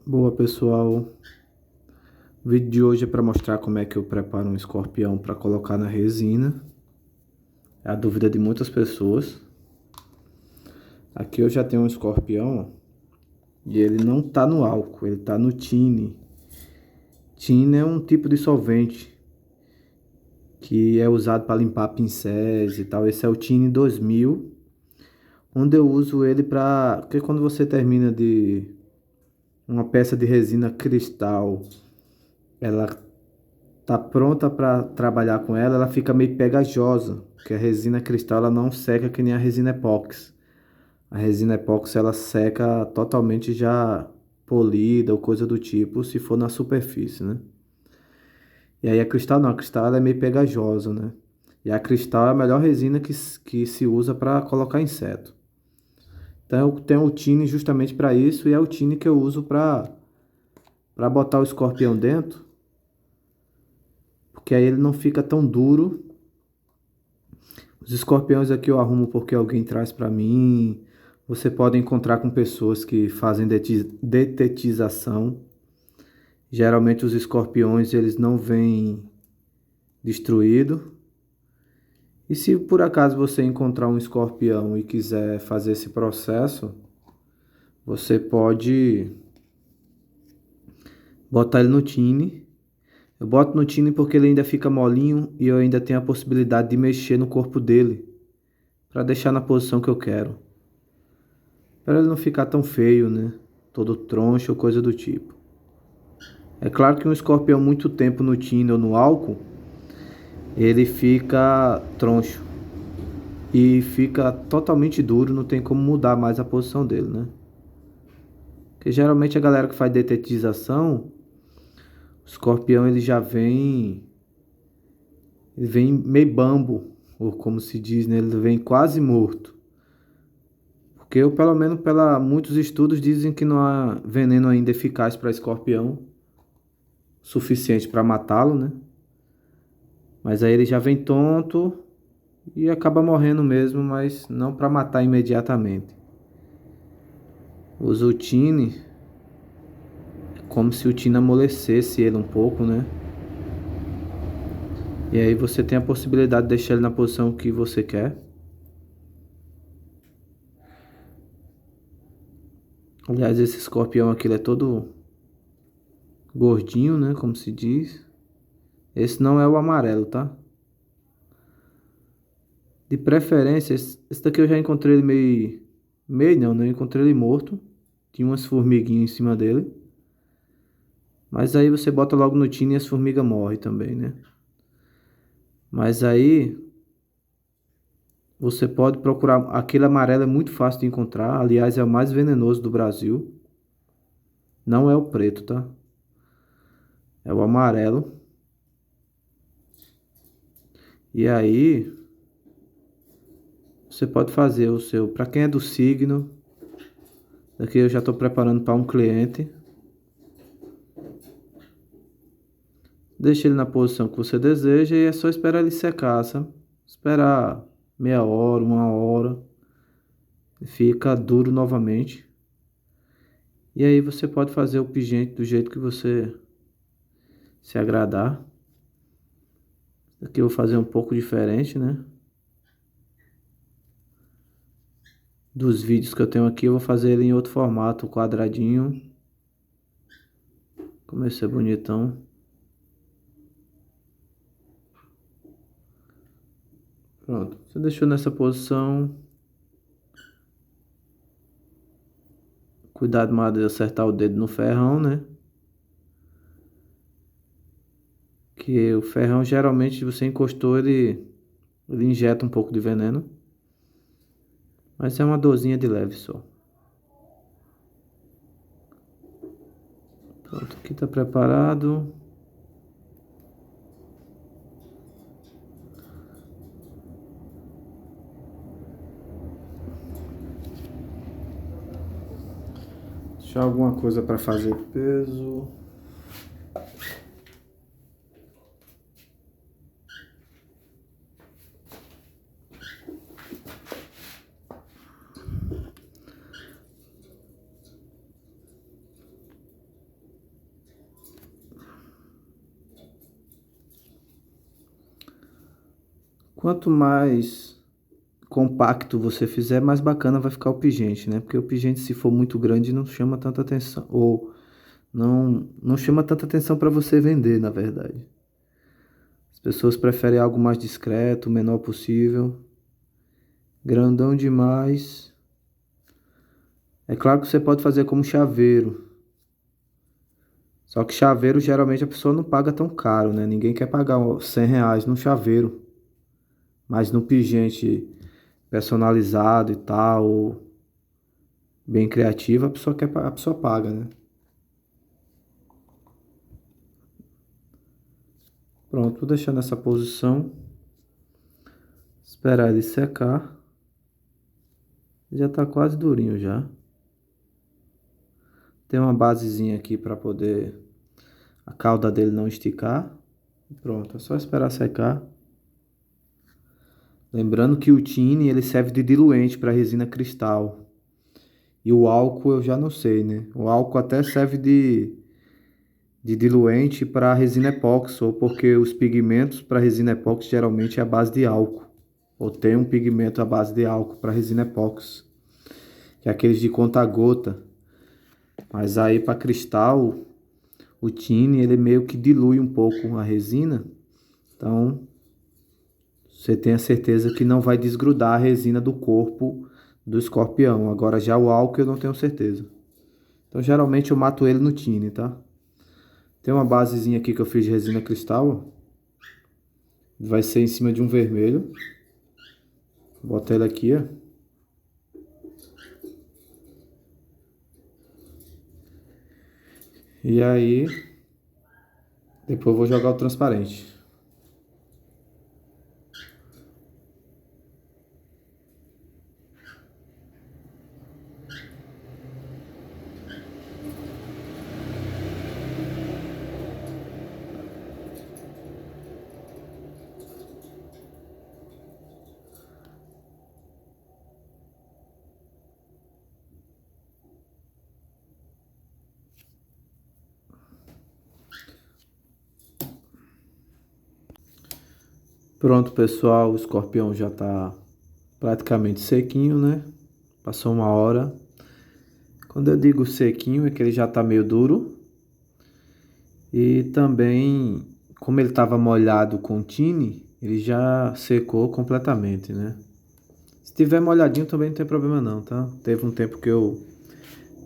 Boa, pessoal. O vídeo de hoje é para mostrar como é que eu preparo um escorpião para colocar na resina. É a dúvida de muitas pessoas. Aqui eu já tenho um escorpião e ele não tá no álcool, ele tá no tine. Tine é um tipo de solvente que é usado para limpar pincéis e tal. Esse é o Tine 2000, onde eu uso ele para... Porque quando você termina de uma peça de resina cristal, ela tá pronta para trabalhar com ela, ela fica meio pegajosa, porque a resina cristal ela não seca que nem a resina epóxi. A resina epóxi ela seca totalmente já polida ou coisa do tipo, se for na superfície, né? E aí a cristal não, a cristal ela é meio pegajosa, né? E a cristal é a melhor resina que se usa para colocar inseto. Então eu tenho o tine justamente para isso e é o tine que eu uso para botar o escorpião dentro, porque aí ele não fica tão duro. Os escorpiões aqui eu arrumo porque alguém traz para mim. Você pode encontrar com pessoas que fazem detetização. Geralmente os escorpiões eles não vêm destruídos. E se por acaso você encontrar um escorpião e quiser fazer esse processo, você pode botar ele no tine. Eu boto no tine porque ele ainda fica molinho e eu ainda tenho a possibilidade de mexer no corpo dele para deixar na posição que eu quero. Para ele não ficar tão feio, né? Todo troncho ou coisa do tipo. É claro que um escorpião muito tempo no tino ou no álcool, ele fica troncho e fica totalmente duro, não tem como mudar mais a posição dele, né? Porque geralmente a galera que faz detetização, o escorpião ele vem meio bambo, ou como se diz, né? Ele vem quase morto. Porque eu, pelo menos, muitos estudos dizem que não há veneno ainda eficaz para escorpião suficiente para matá-lo, né? Mas aí ele já vem tonto e acaba morrendo mesmo, mas não para matar imediatamente. Usa o tine como se o tine amolecesse ele um pouco, né? E aí você tem a possibilidade de deixar ele na posição que você quer. Aliás, esse escorpião aqui ele é todo gordinho, né? Como se diz. Esse não é o amarelo, tá? De preferência, esse daqui eu já encontrei ele meio... Meio não, né? Eu encontrei ele morto. Tinha umas formiguinhas em cima dele. Mas aí você bota logo no tino e as formigas morrem também, né? Mas aí você pode procurar. Aquele amarelo é muito fácil de encontrar. Aliás, é o mais venenoso do Brasil. Não é o preto, tá? É o amarelo. E aí você pode fazer o seu. Para quem é do signo, daqui eu já estou preparando para um cliente. Deixa ele na posição que você deseja e é só esperar ele secar, sabe? Esperar meia hora, uma hora. Fica duro novamente. E aí você pode fazer o pingente do jeito que você se agradar. Aqui eu vou fazer um pouco diferente, né? Dos vídeos que eu tenho aqui, eu vou fazer ele em outro formato, quadradinho. Como esse é bonitão. Pronto. Você deixou nessa posição. Cuidado mais de acertar o dedo no ferrão, né? Que o ferrão geralmente você encostou, ele injeta um pouco de veneno. Mas é uma dorzinha de leve só. Pronto, aqui tá preparado. Deixar alguma coisa para fazer peso. Quanto mais compacto você fizer, mais bacana vai ficar o pingente, né? Porque o pingente, se for muito grande, não chama tanta atenção. Ou não chama tanta atenção para você vender, na verdade. As pessoas preferem algo mais discreto, o menor possível. Grandão demais. É claro que você pode fazer como chaveiro. Só que chaveiro, geralmente, a pessoa não paga tão caro, né? Ninguém quer pagar R$ 100 no chaveiro. Mas no pingente personalizado e tal, bem criativo, a pessoa paga, né? Pronto, vou deixar nessa posição. Esperar ele secar. Já tá quase durinho já. Tem uma basezinha aqui para poder a cauda dele não esticar. Pronto, é só esperar secar. Lembrando que o tine ele serve de diluente para resina cristal. E o álcool eu já não sei, né? O álcool até serve de diluente para resina epóxi, ou porque os pigmentos para resina epóxi geralmente é a base de álcool. Ou tem um pigmento à base de álcool para resina epóxi, que é aqueles de conta-gota. Mas aí para cristal, o tine ele meio que dilui um pouco a resina. Então, você tem a certeza que não vai desgrudar a resina do corpo do escorpião. Agora já o álcool eu não tenho certeza. Então geralmente eu mato ele no tine, tá? Tem uma basezinha aqui que eu fiz de resina cristal, ó. Vai ser em cima de um vermelho. Bota ele aqui, ó. E aí, depois eu vou jogar o transparente. Pronto, pessoal, o escorpião já tá praticamente sequinho, né? Passou 1 hora. Quando eu digo sequinho, é que ele já tá meio duro. E também, como ele estava molhado com tine, ele já secou completamente, né? Se tiver molhadinho também não tem problema não, tá? Teve um tempo que eu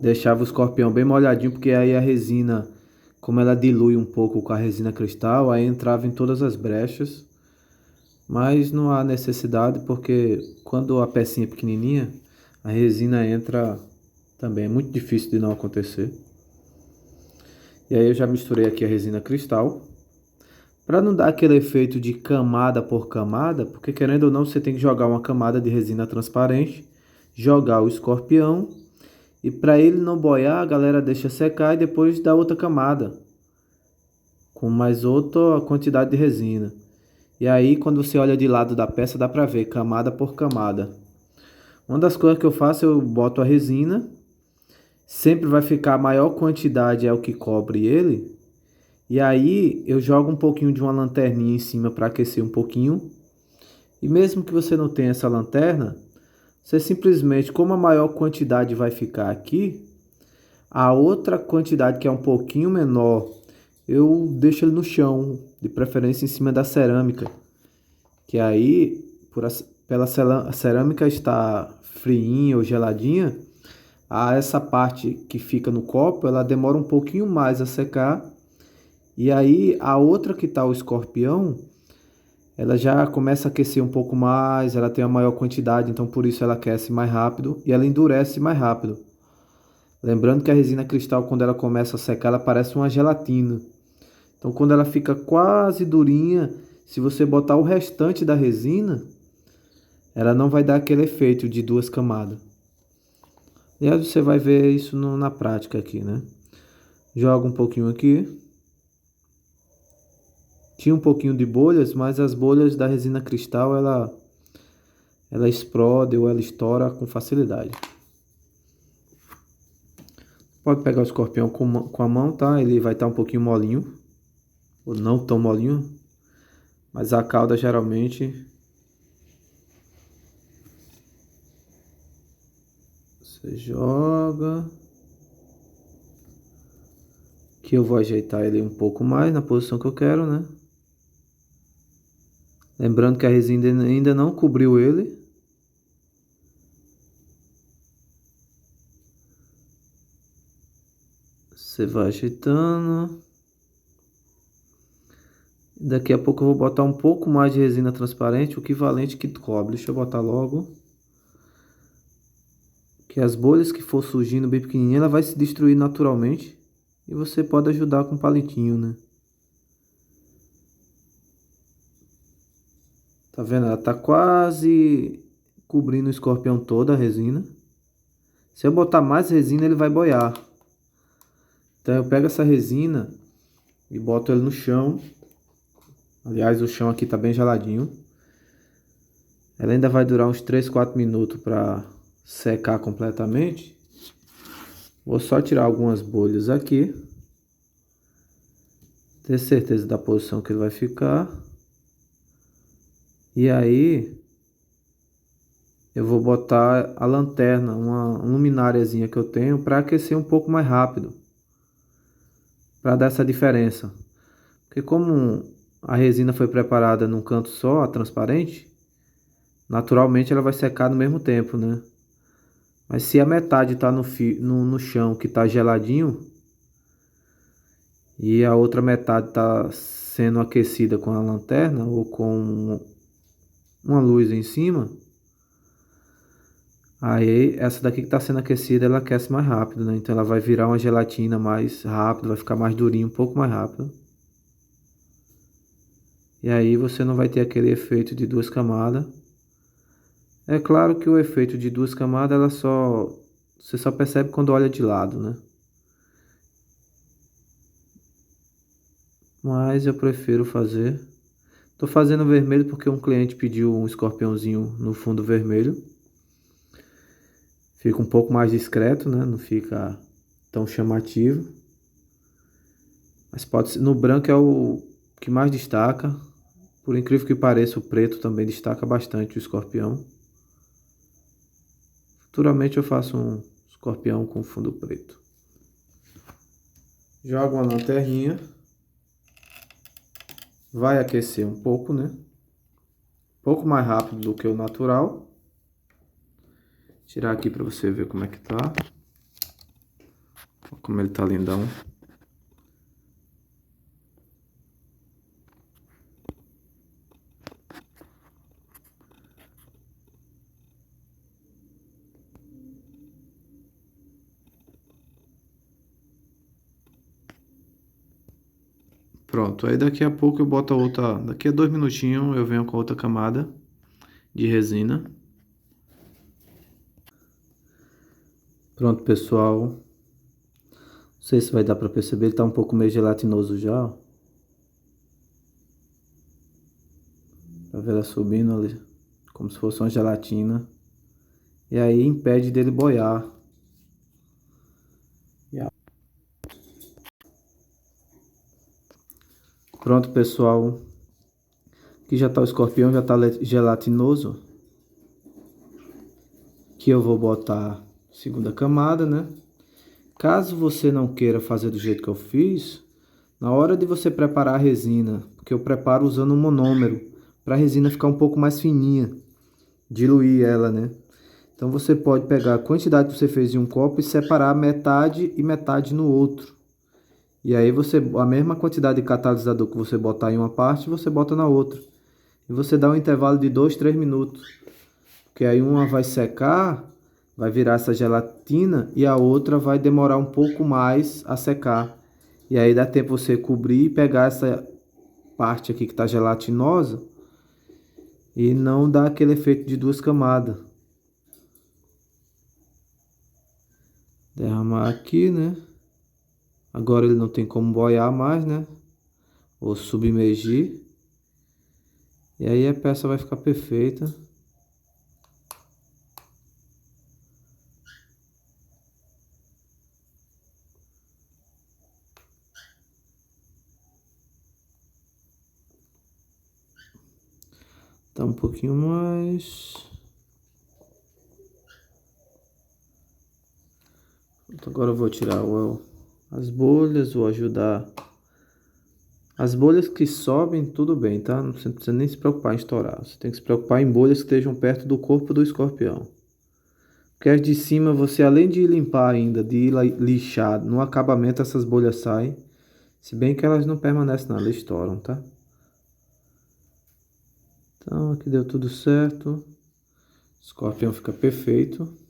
deixava o escorpião bem molhadinho, porque aí a resina, como ela dilui um pouco com a resina cristal, aí entrava em todas as brechas. Mas não há necessidade, porque quando a pecinha é pequenininha, a resina entra também. É muito difícil de não acontecer. E aí eu já misturei aqui a resina cristal. Para não dar aquele efeito de camada por camada, porque querendo ou não, você tem que jogar uma camada de resina transparente, jogar o escorpião, e para ele não boiar, a galera deixa secar e depois dá outra camada, com mais outra quantidade de resina. E aí, quando você olha de lado da peça, dá para ver camada por camada. Uma das coisas que eu faço, eu boto a resina, sempre vai ficar a maior quantidade é o que cobre ele. E aí eu jogo um pouquinho de uma lanterninha em cima para aquecer um pouquinho. E mesmo que você não tenha essa lanterna, você simplesmente, como a maior quantidade vai ficar aqui, a outra quantidade que é um pouquinho menor, eu deixo ele no chão, de preferência em cima da cerâmica. Que aí, pela cerâmica estar friinha ou geladinha, essa parte que fica no copo, ela demora um pouquinho mais a secar. E aí a outra que tá o escorpião, ela já começa a aquecer um pouco mais, ela tem a maior quantidade, então por isso ela aquece mais rápido e ela endurece mais rápido. Lembrando que a resina cristal, quando ela começa a secar, ela parece uma gelatina. Então quando ela fica quase durinha, se você botar o restante da resina, ela não vai dar aquele efeito de 2 camadas. E aí você vai ver isso na prática aqui, né? Joga um pouquinho aqui. Tinha um pouquinho de bolhas, mas as bolhas da resina cristal, ela explode ou ela estoura com facilidade. Pode pegar o escorpião com a mão, tá? Ele vai estar um pouquinho molinho, ou não tão molinho, mas a cauda geralmente Você joga. Aqui eu vou ajeitar ele um pouco mais na posição que eu quero, né? Lembrando que a resina ainda não cobriu ele. Você vai ajeitando. Daqui a pouco eu vou botar um pouco mais de resina transparente, o equivalente que cobre. Deixa eu botar logo. Que as bolhas que for surgindo bem pequenininha, ela vai se destruir naturalmente. E você pode ajudar com um palitinho, né? Tá vendo? Ela tá quase cobrindo o escorpião todo, a resina. Se eu botar mais resina, ele vai boiar. Então eu pego essa resina e boto ele no chão. Aliás, o chão aqui tá bem geladinho. Ela ainda vai durar uns 3, 4 minutos para secar completamente. Vou só tirar algumas bolhas aqui. Ter certeza da posição que ele vai ficar. E aí eu vou botar a lanterna, uma lumináriazinha que eu tenho para aquecer um pouco mais rápido. Para dar essa diferença. Porque como a resina foi preparada num canto só, a transparente, naturalmente ela vai secar no mesmo tempo, né? Mas se a metade está no chão que está geladinho e a outra metade está sendo aquecida com a lanterna ou com uma luz em cima, aí essa daqui que está sendo aquecida ela aquece mais rápido, né? Então ela vai virar uma gelatina mais rápido, vai ficar mais durinho, um pouco mais rápido. E aí você não vai ter aquele efeito de duas camadas. É claro que o efeito de duas camadas você só percebe quando olha de lado, né? Mas eu prefiro fazer. Tô fazendo vermelho porque um cliente pediu um escorpiãozinho no fundo vermelho. Fica um pouco mais discreto, né? Não fica tão chamativo. Mas pode ser, no branco é o que mais destaca. Por incrível que pareça, o preto também destaca bastante o escorpião. Futuramente eu faço um escorpião com fundo preto. Jogo uma lanterninha. Vai aquecer um pouco, né? Um pouco mais rápido do que o natural. Tirar aqui para você ver como é que tá. Olha como ele tá lindão. Pronto, aí daqui a pouco eu boto a outra. Daqui a 2 minutinhos eu venho com a outra camada de resina. Pronto, pessoal. Não sei se vai dar para perceber, ele tá um pouco meio gelatinoso já. Ó. Tá vendo ela subindo ali, como se fosse uma gelatina. E aí impede dele boiar. Pronto, pessoal. Aqui já tá o escorpião, já tá gelatinoso. Aqui eu vou botar segunda camada, né? Caso você não queira fazer do jeito que eu fiz, na hora de você preparar a resina, porque eu preparo usando um monômero, para a resina ficar um pouco mais fininha, diluir ela, né? Então você pode pegar a quantidade que você fez em um copo e separar metade e metade no outro. E aí a mesma quantidade de catalisador que você botar em uma parte, você bota na outra. E você dá um intervalo de 2, 3 minutos. Porque aí uma vai secar, vai virar essa gelatina e a outra vai demorar um pouco mais a secar. E aí dá tempo você cobrir e pegar essa parte aqui que está gelatinosa e não dá aquele efeito de duas camadas. Derramar aqui, né? Agora ele não tem como boiar mais, né? Ou submergir. E aí a peça vai ficar perfeita. Tá um pouquinho mais. Agora eu vou tirar as bolhas, vou ajudar. As bolhas que sobem, tudo bem, tá? Você não precisa nem se preocupar em estourar. Você tem que se preocupar em bolhas que estejam perto do corpo do escorpião. Porque as de cima, você além de limpar ainda, de lixar, no acabamento essas bolhas saem. Se bem que elas não permanecem não, elas estouram, tá? Então aqui deu tudo certo. O escorpião fica perfeito.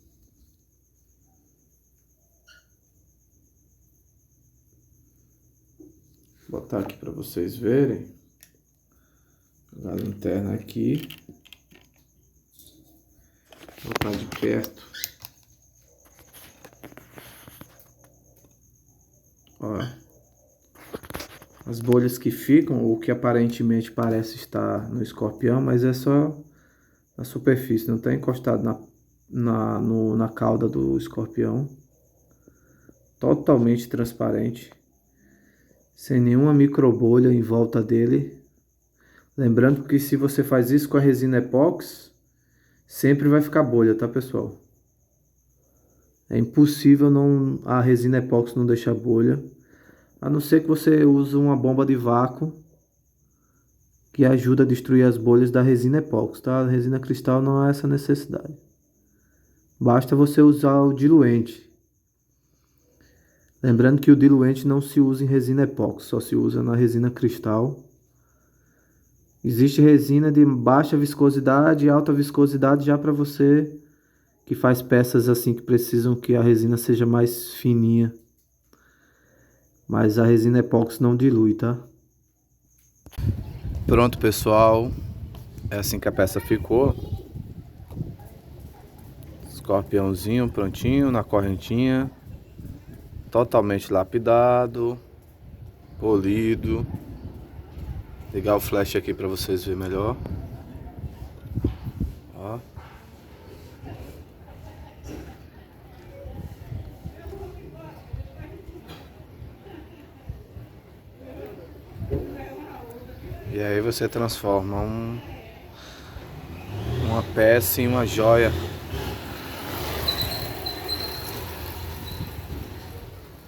Vou botar aqui para vocês verem. Pegar a lanterna aqui. Vou botar de perto. Ó. As bolhas que ficam, o que aparentemente parece estar no escorpião, mas é só na superfície, não está encostado na cauda do escorpião. Totalmente transparente. Sem nenhuma microbolha em volta dele. Lembrando que se você faz isso com a resina epóxi, sempre vai ficar bolha, tá, pessoal? É impossível a resina epóxi não deixar bolha. A não ser que você use uma bomba de vácuo que ajuda a destruir as bolhas da resina epóxi, tá? A resina cristal não há essa necessidade. Basta você usar o diluente. Lembrando que o diluente não se usa em resina epóxi, só se usa na resina cristal. Existe resina de baixa viscosidade e alta viscosidade já para você que faz peças assim que precisam que a resina seja mais fininha. Mas a resina epóxi não dilui, tá? Pronto, pessoal. É assim que a peça ficou. Escorpiãozinho prontinho na correntinha. Totalmente lapidado. Polido. Ligar o flash aqui para vocês verem melhor. Ó. E aí você transforma uma peça em uma joia